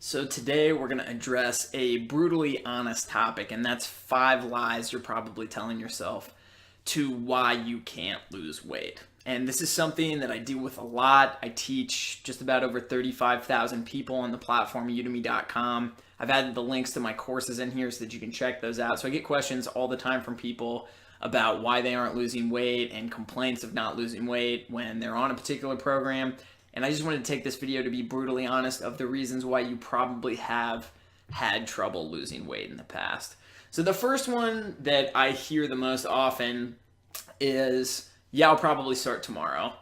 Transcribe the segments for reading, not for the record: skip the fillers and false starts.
So today we're going to address a brutally honest topic, and that's 5 lies you're probably telling yourself to why you can't lose weight. And this is something that I deal with a lot. I teach just about over 35,000 people on the platform Udemy.com. I've added the links to my courses in here so that you can check those out. So I get questions all the time from people about why they aren't losing weight and complaints of not losing weight when they're on a particular program. And I just wanted to take this video to be brutally honest of the reasons why you probably have had trouble losing weight in the past. So the first one that I hear the most often is, yeah, I'll probably start tomorrow,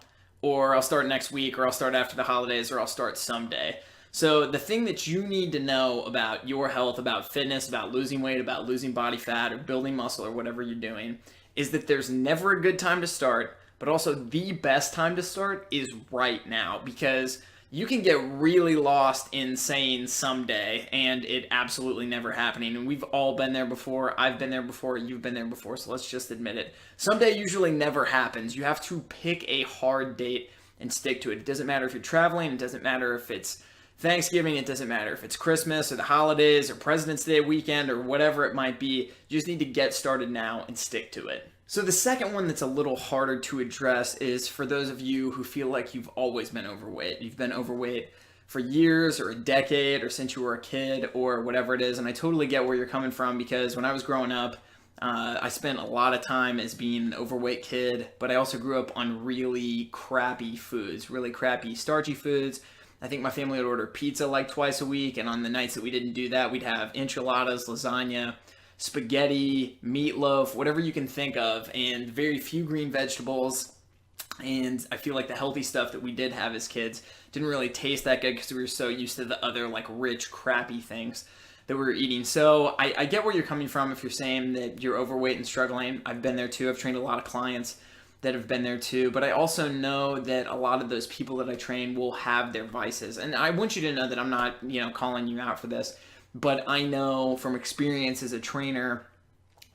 or I'll start next week, or I'll start after the holidays, or I'll start someday. So the thing that you need to know about your health, about fitness, about losing weight, about losing body fat, or building muscle, or whatever you're doing, is that there's never a good time to start. But also the best time to start is right now, because you can get really lost in saying someday and it absolutely never happening. And we've all been there before. I've been there before. You've been there before. So let's just admit it. Someday usually never happens. You have to pick a hard date and stick to it. It doesn't matter if you're traveling. It doesn't matter if it's Thanksgiving. It doesn't matter if it's Christmas or the holidays or President's Day weekend or whatever it might be. You just need to get started now and stick to it. So the second one that's a little harder to address is for those of you who feel like you've always been overweight. You've been overweight for years or a decade or since you were a kid or whatever it is. And I totally get where you're coming from, because when I was growing up, I spent a lot of time as being an overweight kid, but I also grew up on really crappy foods, really crappy starchy foods. I think my family would order pizza like twice a week, and on the nights that we didn't do that, we'd have enchiladas, lasagna, spaghetti, meatloaf, whatever you can think of, and very few green vegetables. And I feel like the healthy stuff that we did have as kids didn't really taste that good because we were so used to the other like rich, crappy things that we were eating. So I get where you're coming from if you're saying that you're overweight and struggling. I've been there too. I've trained a lot of clients that have been there too. But I also know that a lot of those people that I train will have their vices. And I want you to know that I'm not, calling you out for this. But I know from experience as a trainer,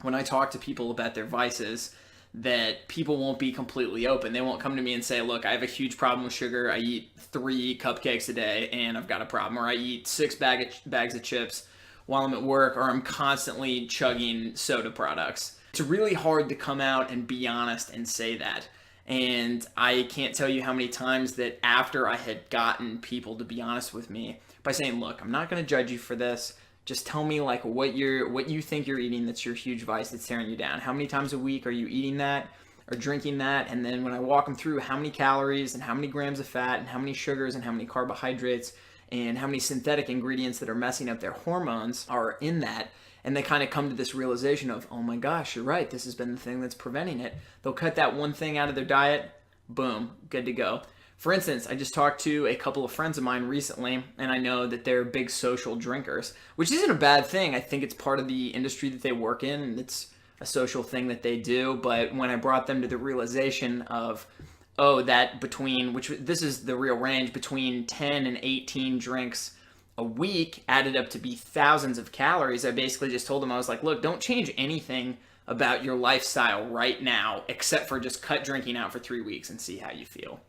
when I talk to people about their vices, that people won't be completely open. They won't come to me and say, look, I have a huge problem with sugar. I eat 3 cupcakes a day and I've got a problem. Or I eat 6 bags of chips while I'm at work, or I'm constantly chugging soda products. It's really hard to come out and be honest and say that. And I can't tell you how many times that after I had gotten people to be honest with me by saying, look, I'm not going to judge you for this. Just tell me like what you think you're eating that's your huge vice that's tearing you down. How many times a week are you eating that or drinking that? And then when I walk them through how many calories and how many grams of fat and how many sugars and how many carbohydrates and how many synthetic ingredients that are messing up their hormones are in that, and they kind of come to this realization of, oh my gosh, you're right, this has been the thing that's preventing it. They'll cut that one thing out of their diet, boom, good to go. For instance, I just talked to a couple of friends of mine recently, and I know that they're big social drinkers, which isn't a bad thing. I think it's part of the industry that they work in, and it's a social thing that they do. But when I brought them to the realization of, that between, which this is the real range, between 10 and 18 drinks a week added up to be thousands of calories, I basically just told them, I was like, look, don't change anything about your lifestyle right now except for just cut drinking out for 3 weeks and see how you feel.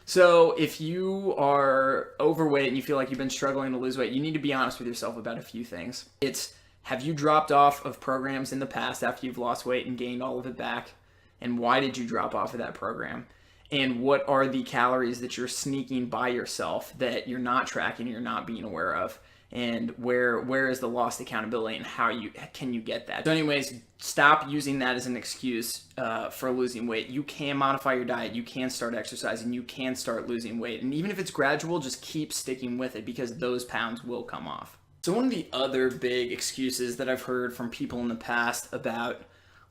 So if you are overweight and you feel like you've been struggling to lose weight, you need to be honest with yourself about a few things. It's, have you dropped off of programs in the past after you've lost weight and gained all of it back? And why did you drop off of that program? And what are the calories that you're sneaking by yourself that you're not tracking and you're not being aware of? And where is the lost accountability, and how can you get that? So anyways, stop using that as an excuse for losing weight. You can modify your diet, you can start exercising, you can start losing weight. And even if it's gradual, just keep sticking with it, because those pounds will come off. So one of the other big excuses that I've heard from people in the past about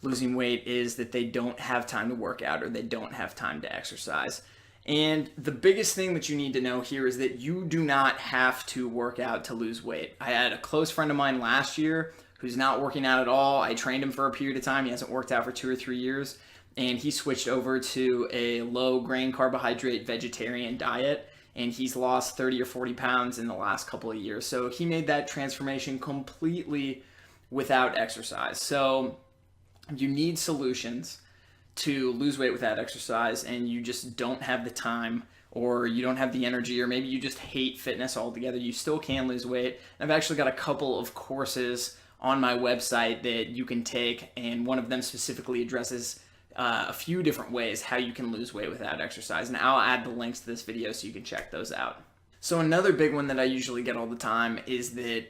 losing weight is that they don't have time to work out, or they don't have time to exercise. And the biggest thing that you need to know here is that you do not have to work out to lose weight. I had a close friend of mine last year who's not working out at all. I trained him for a period of time. He hasn't worked out for 2 or 3 years. And he switched over to a low grain carbohydrate vegetarian diet. And he's lost 30 or 40 pounds in the last couple of years. So he made that transformation completely without exercise. So you need solutions to lose weight without exercise, and you just don't have the time or you don't have the energy, or maybe you just hate fitness altogether, you still can lose weight. I've actually got a couple of courses on my website that you can take, and one of them specifically addresses a few different ways how you can lose weight without exercise, and I'll add the links to this video so you can check those out. So another big one that I usually get all the time is that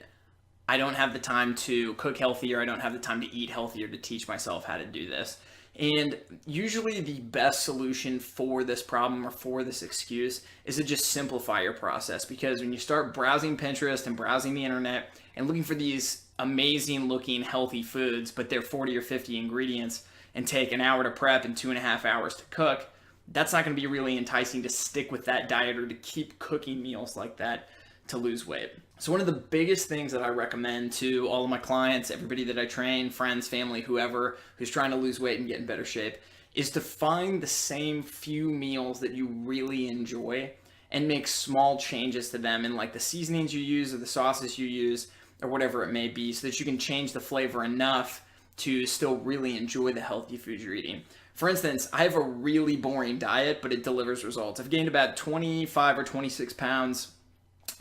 I don't have the time to cook healthier, I don't have the time to eat healthier to teach myself how to do this. And usually the best solution for this problem or for this excuse is to just simplify your process, because when you start browsing Pinterest and browsing the internet and looking for these amazing looking healthy foods, but they're 40 or 50 ingredients and take an hour to prep and 2.5 hours to cook, that's not going to be really enticing to stick with that diet or to keep cooking meals like that to lose weight. So one of the biggest things that I recommend to all of my clients, everybody that I train, friends, family, whoever who's trying to lose weight and get in better shape, is to find the same few meals that you really enjoy and make small changes to them in like the seasonings you use or the sauces you use or whatever it may be, so that you can change the flavor enough to still really enjoy the healthy food you're eating. For instance, I have a really boring diet, but it delivers results. I've gained about 25 or 26 pounds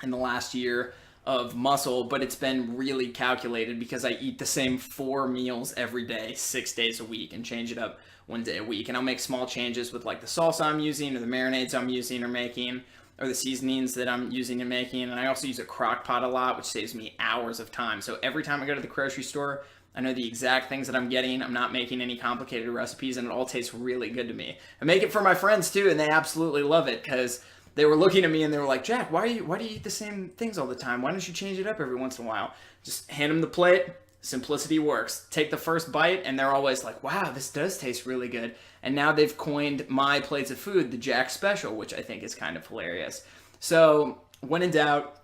in the last year of muscle, but it's been really calculated because I eat the same 4 meals every day, 6 days a week, and change it up 1 day a week. And I'll make small changes with like the salsa I'm using or the marinades I'm using or making or the seasonings that I'm using and making. And I also use a crock pot a lot, which saves me hours of time. So every time I go to the grocery store, I know the exact things that I'm getting. I'm not making any complicated recipes, and it all tastes really good to me. I make it for my friends too, and they absolutely love it because they were looking at me and they were like, Jack, why do you eat the same things all the time? Why don't you change it up every once in a while? Just hand them the plate. Simplicity works. Take the first bite and they're always like, wow, this does taste really good. And now they've coined my plates of food the Jack Special, which I think is kind of hilarious. So when in doubt,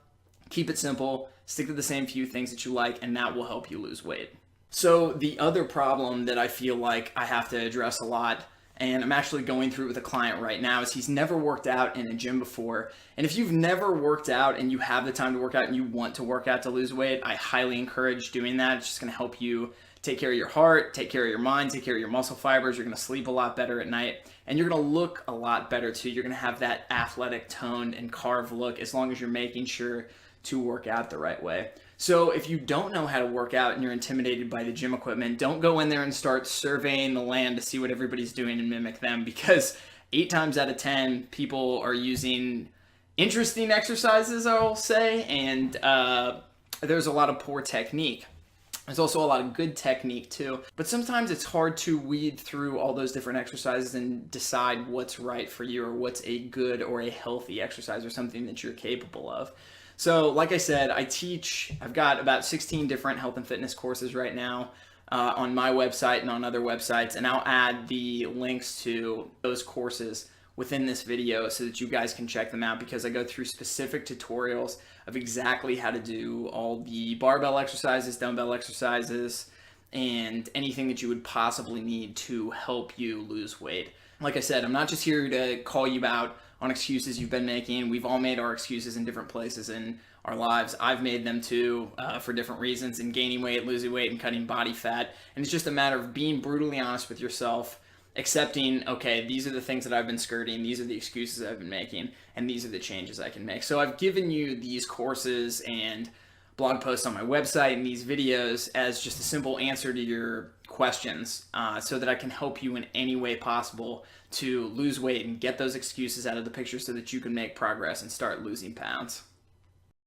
keep it simple, stick to the same few things that you like, and that will help you lose weight. So the other problem that I feel like I have to address a lot, and I'm actually going through it with a client right now, is he's never worked out in a gym before. And if you've never worked out and you have the time to work out and you want to work out to lose weight, I highly encourage doing that. It's just going to help you take care of your heart, take care of your mind, take care of your muscle fibers. You're going to sleep a lot better at night, and you're going to look a lot better too. You're going to have that athletic, toned, and carved look as long as you're making sure to work out the right way. So if you don't know how to work out and you're intimidated by the gym equipment, don't go in there and start surveying the land to see what everybody's doing and mimic them, because 8 times out of 10 people are using interesting exercises, I'll say, and there's a lot of poor technique. There's also a lot of good technique too, but sometimes it's hard to weed through all those different exercises and decide what's right for you or what's a good or a healthy exercise or something that you're capable of. So like I said, I've got about 16 different health and fitness courses right now on my website and on other websites, and I'll add the links to those courses within this video so that you guys can check them out, because I go through specific tutorials of exactly how to do all the barbell exercises, dumbbell exercises, and anything that you would possibly need to help you lose weight. Like I said, I'm not just here to call you out on excuses you've been making. We've all made our excuses in different places in our lives. I've made them too for different reasons, in gaining weight, losing weight, and cutting body fat. And it's just a matter of being brutally honest with yourself, accepting, okay, these are the things that I've been skirting, these are the excuses I've been making, and these are the changes I can make. So I've given you these courses and blog posts on my website and these videos as just a simple answer to your questions so that I can help you in any way possible to lose weight and get those excuses out of the picture so that you can make progress and start losing pounds.